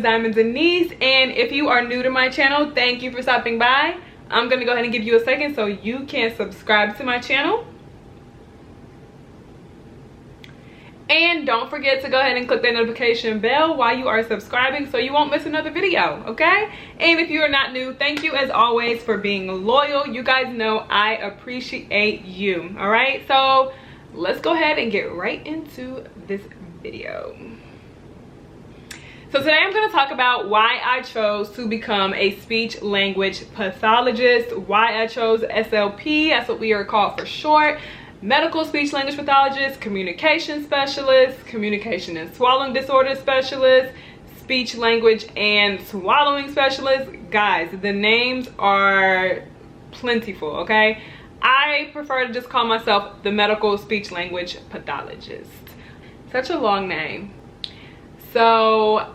is Denise, and if you are new to my channel, thank you for stopping by. I'm gonna go ahead and give you a second so you can subscribe to my channel. And don't forget to go ahead and click that notification bell while you are subscribing so you won't miss another video, okay? And if you are not new, thank you as always for being loyal. You guys know I appreciate you, all right? So let's go ahead and get right into this video. So today I'm going to talk about why I chose to become a speech language pathologist, why I chose SLP, that's what we are called for short. Medical speech language pathologist, communication specialist, communication and swallowing disorder specialist, speech language and swallowing specialist. Guys, the names are plentiful, okay? I prefer to just call myself the medical speech language pathologist. Such a long name. So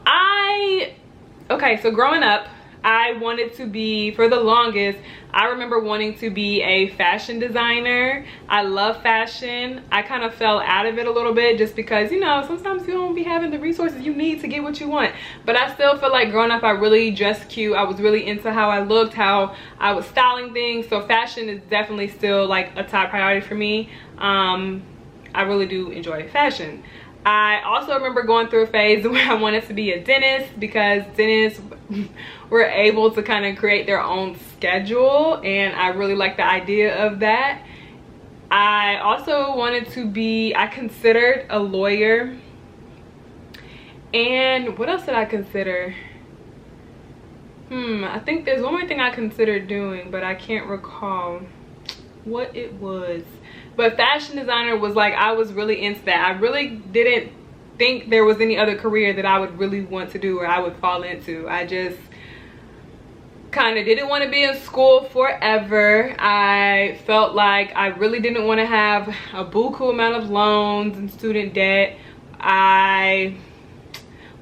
so growing up, I wanted to be, for the longest, I remember wanting to be a fashion designer. I love fashion. I kind of fell out of it a little bit just because, you know, sometimes you don't be having the resources you need to get what you want. But I still feel like growing up, I really dressed cute. I was really into how I looked, how I was styling things. So fashion is definitely still like a top priority for me. I really do enjoy fashion. I also remember going through a phase where I wanted to be a dentist because dentists were able to kind of create their own schedule, and I really like the idea of that. I also wanted to be, I considered a lawyer. And what else did I consider? I think there's one more thing I considered doing, but I can't recall what it was. But fashion designer was like, I was really into that. I really didn't think there was any other career that I would really want to do or I would fall into. I just kind of didn't want to be in school forever. I felt like I really didn't want to have a buku amount of loans and student debt. I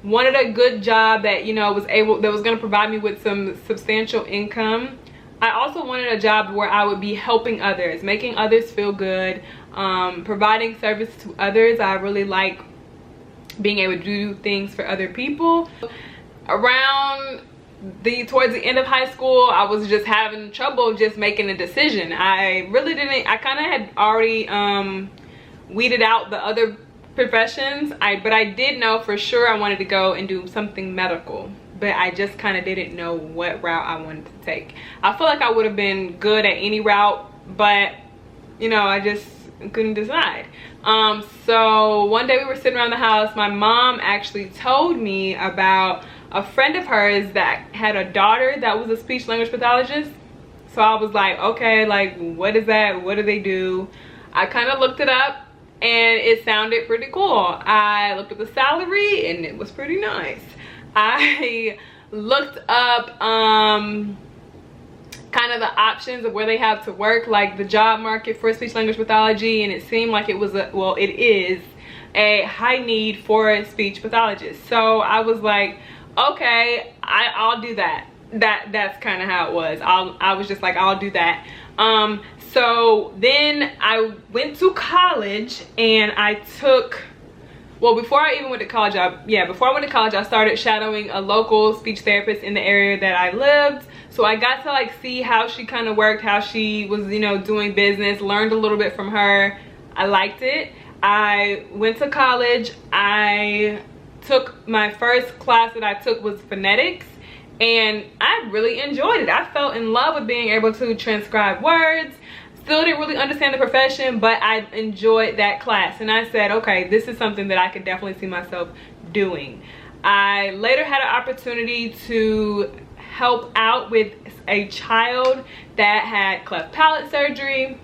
wanted a good job that, you know, that was going to provide me with some substantial income. I also wanted a job where I would be helping others, making others feel good, providing service to others. I really like being able to do things for other people. Towards the end of high school, I was just having trouble just making a decision. I kind of had already weeded out the other professions, but I did know for sure I wanted to go and do something medical. But I just kind of didn't know what route I wanted to take. I feel like I would have been good at any route, but you know, I just couldn't decide. So one day we were sitting around the house. My mom actually told me about a friend of hers that had a daughter that was a speech language pathologist. So I was like, okay, like, what is that? What do they do? I kind of looked it up and it sounded pretty cool. I looked at the salary and it was pretty nice. I looked up kind of the options of where they have to work, like the job market for speech language pathology, and it seemed like it was it is a high need for a speech pathologist. So I was like, okay, I'll do that. That's kind of how it was. I was just like, I'll do that. So then I went to college and I took, well, before I even went to college, I started shadowing a local speech therapist in the area that I lived. So I got to like see how she kind of worked, how she was, you know, doing business, learned a little bit from her. I liked it. I went to college. I took, my first class that I took was phonetics, and I really enjoyed it. I fell in love with being able to transcribe words. Still didn't really understand the profession, but I enjoyed that class, and I said, okay, this is something that I could definitely see myself doing. I later had an opportunity to help out with a child that had cleft palate surgery.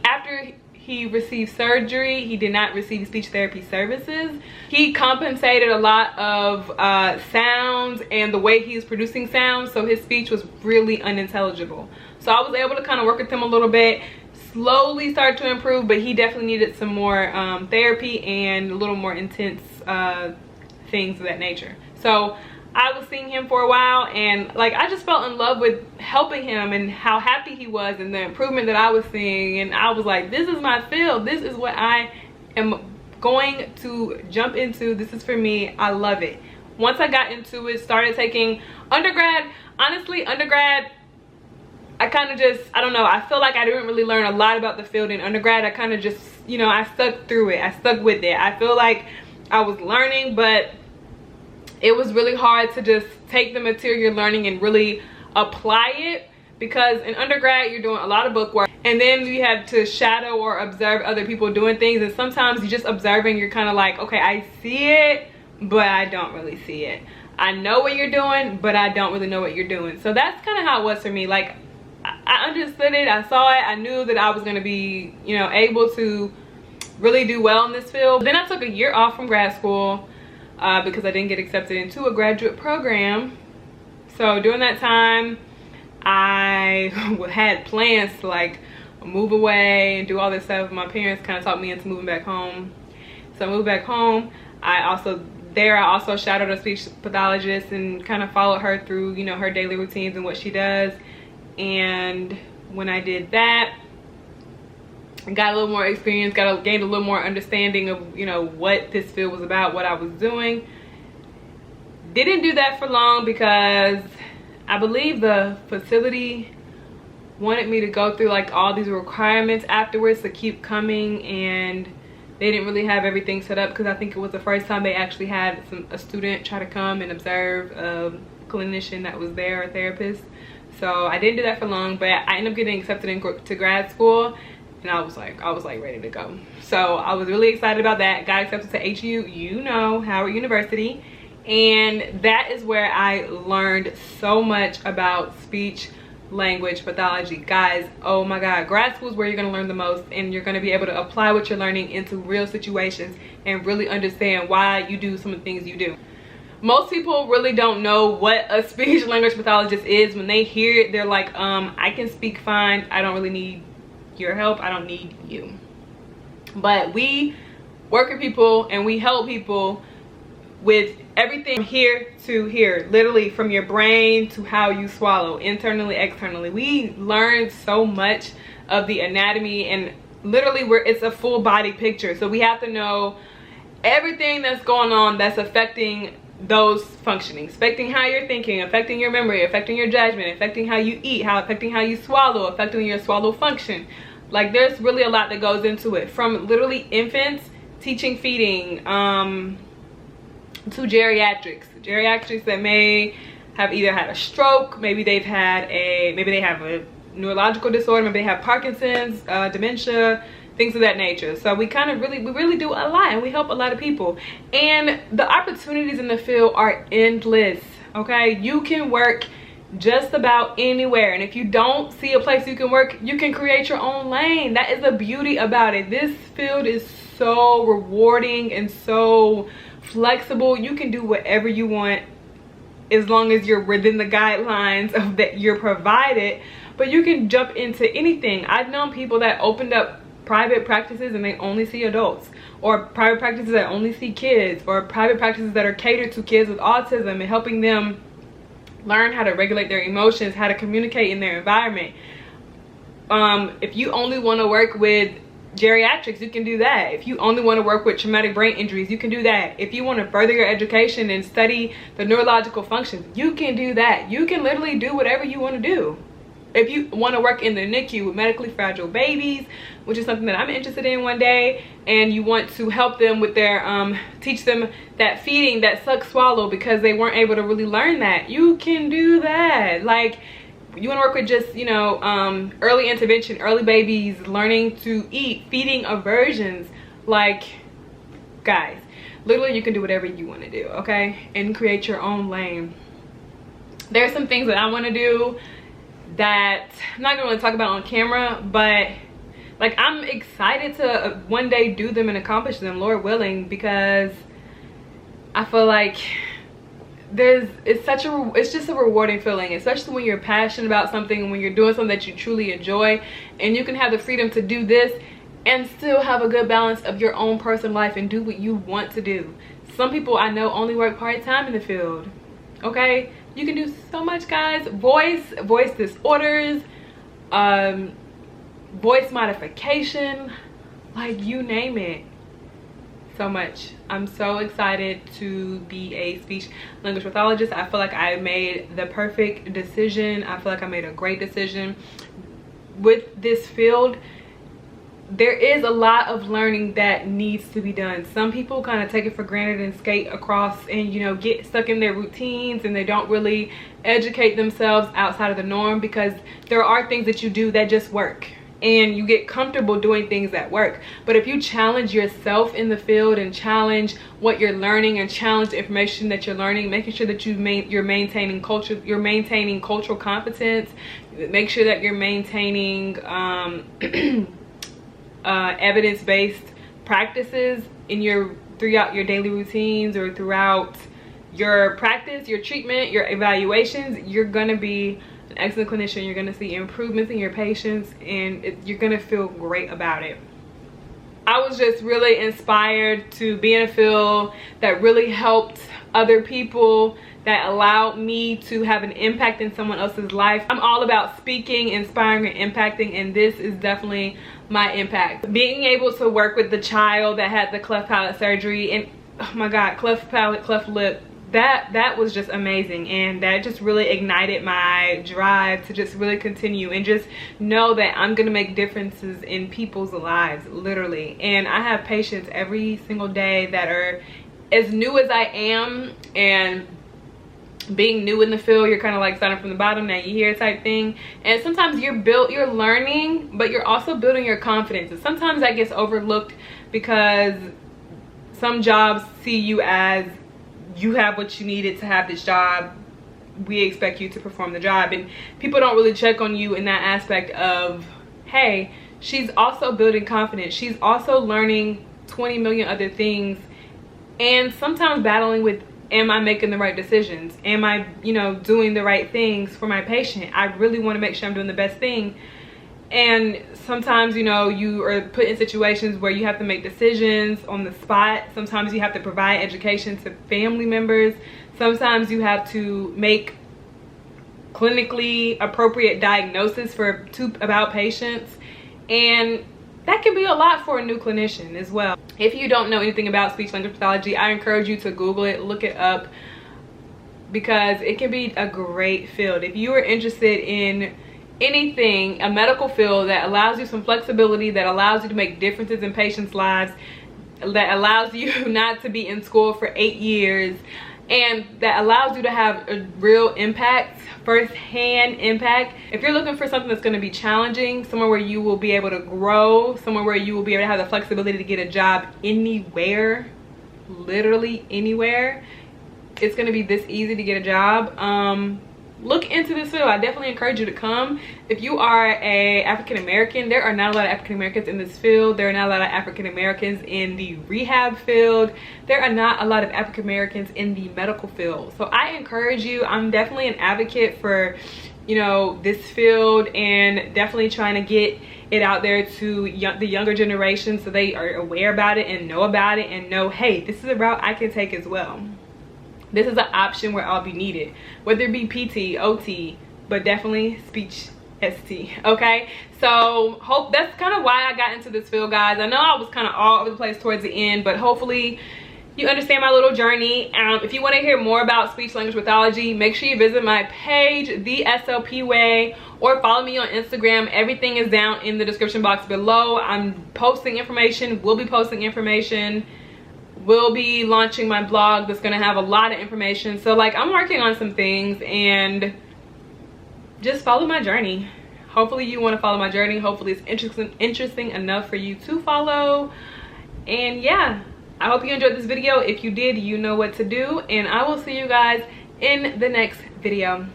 After he received surgery, he did not receive speech therapy services. He compensated a lot of sounds and the way he was producing sounds, so his speech was really unintelligible. So I was able to kind of work with him a little bit, slowly start to improve, but he definitely needed some more therapy and a little more intense things of that nature. So I was seeing him for a while, and like I just fell in love with helping him and how happy he was and the improvement that I was seeing, and I was like, this is my field, this is what I am going to jump into, this is for me, I love it. once I got into it, started taking undergrad, honestly, undergrad, I kind of just, I don't know, I feel like I didn't really learn a lot about the field in undergrad. I kind of just, you know, I stuck through it. I stuck with it. I feel like I was learning, but it was really hard to just take the material you're learning and really apply it, because in undergrad you're doing a lot of book work, and then you have to shadow or observe other people doing things, and sometimes you just observing, you're kind of like, okay, I see it, but I don't really see it. I know what you're doing, but I don't really know what you're doing. So that's kind of how it was for me. Like, I understood it, I saw it, I knew that I was going to be, you know, able to really do well in this field. Then I took a year off from grad school because I didn't get accepted into a graduate program. So during that time, I had plans to like move away and do all this stuff. My parents kind of talked me into moving back home. So I moved back home. I also shadowed a speech pathologist and kind of followed her through, you know, her daily routines and what she does. And when I did that, I got a little more experience, gained a little more understanding of, you know, what this field was about, what I was doing. Didn't do that for long because I believe the facility wanted me to go through like all these requirements afterwards to keep coming, and they didn't really have everything set up, because I think it was the first time they actually had a student try to come and observe a clinician that was there, a therapist. So I didn't do that for long, but I ended up getting accepted into grad school, and I was like ready to go. So I was really excited about that. Got accepted to HU, you know, Howard University. And that is where I learned so much about speech language pathology. Guys, oh my God, grad school is where you're going to learn the most, and you're going to be able to apply what you're learning into real situations and really understand why you do some of the things you do. Most people really don't know what a speech language pathologist is. When they hear it, they're like, I can speak fine, I don't really need your help, I don't need you. But we work with people and we help people with everything here to here, literally from your brain to how you swallow, internally, externally. We learn so much of the anatomy, and literally it's a full body picture. So we have to know everything that's going on that's affecting those functionings, affecting how you're thinking, affecting your memory, affecting your judgment, affecting how you eat, affecting how you swallow, affecting your swallow function. Like, there's really a lot that goes into it, from literally infants, teaching feeding, to geriatrics that may have either had a stroke, maybe they have a neurological disorder, maybe they have Parkinson's, dementia, things of that nature. So we really do a lot, and we help a lot of people, and the opportunities in the field are endless. Okay, you can work just about anywhere, and if you don't see a place you can work, you can create your own lane. That is the beauty about it. This field is so rewarding and so flexible. You can do whatever you want as long as you're within the guidelines of that you're provided, but you can jump into anything. I've known people that opened up private practices and they only see adults, or private practices that only see kids, or private practices that are catered to kids with autism and helping them learn how to regulate their emotions, how to communicate in their environment. If you only want to work with geriatrics, you can do that. If you only want to work with traumatic brain injuries, you can do that. If you want to further your education and study the neurological functions, you can do that. You can literally do whatever you want to do. If you want to work in the NICU with medically fragile babies, which is something that I'm interested in one day, and you want to help them with their teach them that feeding, that suck swallow, because they weren't able to really learn that, you can do that. Like, you want to work with just, you know, early intervention, early babies learning to eat, feeding aversions. Like, guys, literally you can do whatever you want to do, okay, and create your own lane. There's some things that I want to do that I'm not gonna really talk about on camera, but like, I'm excited to one day do them and accomplish them, Lord willing, because I feel like it's just a rewarding feeling, especially when you're passionate about something, when you're doing something that you truly enjoy, and you can have the freedom to do this and still have a good balance of your own personal life and do what you want to do. Some people I know only work part-time in the field, okay? You can do so much, guys. Voice disorders, voice modification, like, you name it. so much. I'm so excited to be a speech language pathologist. I feel like I made the perfect decision. I feel like I made a great decision with this field. There is a lot of learning that needs to be done. Some people kind of take it for granted and skate across and, you know, get stuck in their routines, and they don't really educate themselves outside of the norm, because there are things that you do that just work and you get comfortable doing things that work. But if you challenge yourself in the field and challenge what you're learning and challenge the information that you're learning, making sure that you're maintaining culture, you're maintaining cultural competence, make sure that you're maintaining evidence-based practices in throughout your daily routines or throughout your practice, your treatment, your evaluations, you're gonna be an excellent clinician. You're gonna see improvements in your patients, and you're gonna feel great about it. I was just really inspired to be in a field that really helped other people, that allowed me to have an impact in someone else's life. I'm all about speaking, inspiring, and impacting, and this is definitely my impact. Being able to work with the child that had the cleft palate surgery, and oh my god, cleft palate, cleft lip, that was just amazing, and that just really ignited my drive to just really continue and just know that I'm gonna make differences in people's lives, literally. And I have patients every single day that are as new as I am, and being new in the field, you're kind of like starting from the bottom, now you here type thing. And sometimes you're learning, but you're also building your confidence, and sometimes that gets overlooked because some jobs see you as, you have what you needed to have this job, we expect you to perform the job, and people don't really check on you in that aspect of, hey, she's also building confidence, she's also learning 20 million other things, and sometimes battling with, am I making the right decisions, am I, you know, doing the right things for my patient, I really want to make sure I'm doing the best thing. And sometimes, you know, you are put in situations where you have to make decisions on the spot. Sometimes you have to provide education to family members. Sometimes you have to make clinically appropriate diagnosis about patients. And that can be a lot for a new clinician as well. If you don't know anything about speech language pathology, I encourage you to Google it, look it up, because it can be a great field. If you are interested in anything, a medical field that allows you some flexibility, that allows you to make differences in patients' lives, that allows you not to be in school for 8 years, and that allows you to have a real impact, first-hand impact. If you're looking for something that's going to be challenging, somewhere where you will be able to grow, somewhere where you will be able to have the flexibility to get a job anywhere, literally anywhere, it's going to be this easy to get a job. Look into this field. I definitely encourage you to come. If you are a African American, there are not a lot of African Americans in this field. There are not a lot of African Americans in the rehab field. There are not a lot of African Americans in the medical field. So I encourage you. I'm definitely an advocate for, you know, this field, and definitely trying to get it out there to the younger generation, so they are aware about it and know about it, and know, hey, this is a route I can take as well. This is an option where I'll be needed, whether it be PT, OT, but definitely speech ST, okay? So that's kind of why I got into this field, guys. I know I was kind of all over the place towards the end, but hopefully you understand my little journey. If you want to hear more about speech language pathology, make sure you visit my page, The SLP Way, or follow me on Instagram. Everything is down in the description box below. I'm posting information, will be posting information, will be launching my blog that's going to have a lot of information. So like, I'm working on some things, and just follow my journey. Hopefully you want to follow my journey. Hopefully it's interesting enough for you to follow. And yeah, I hope you enjoyed this video. If you did, you know what to do, and I will see you guys in the next video.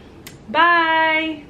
Bye.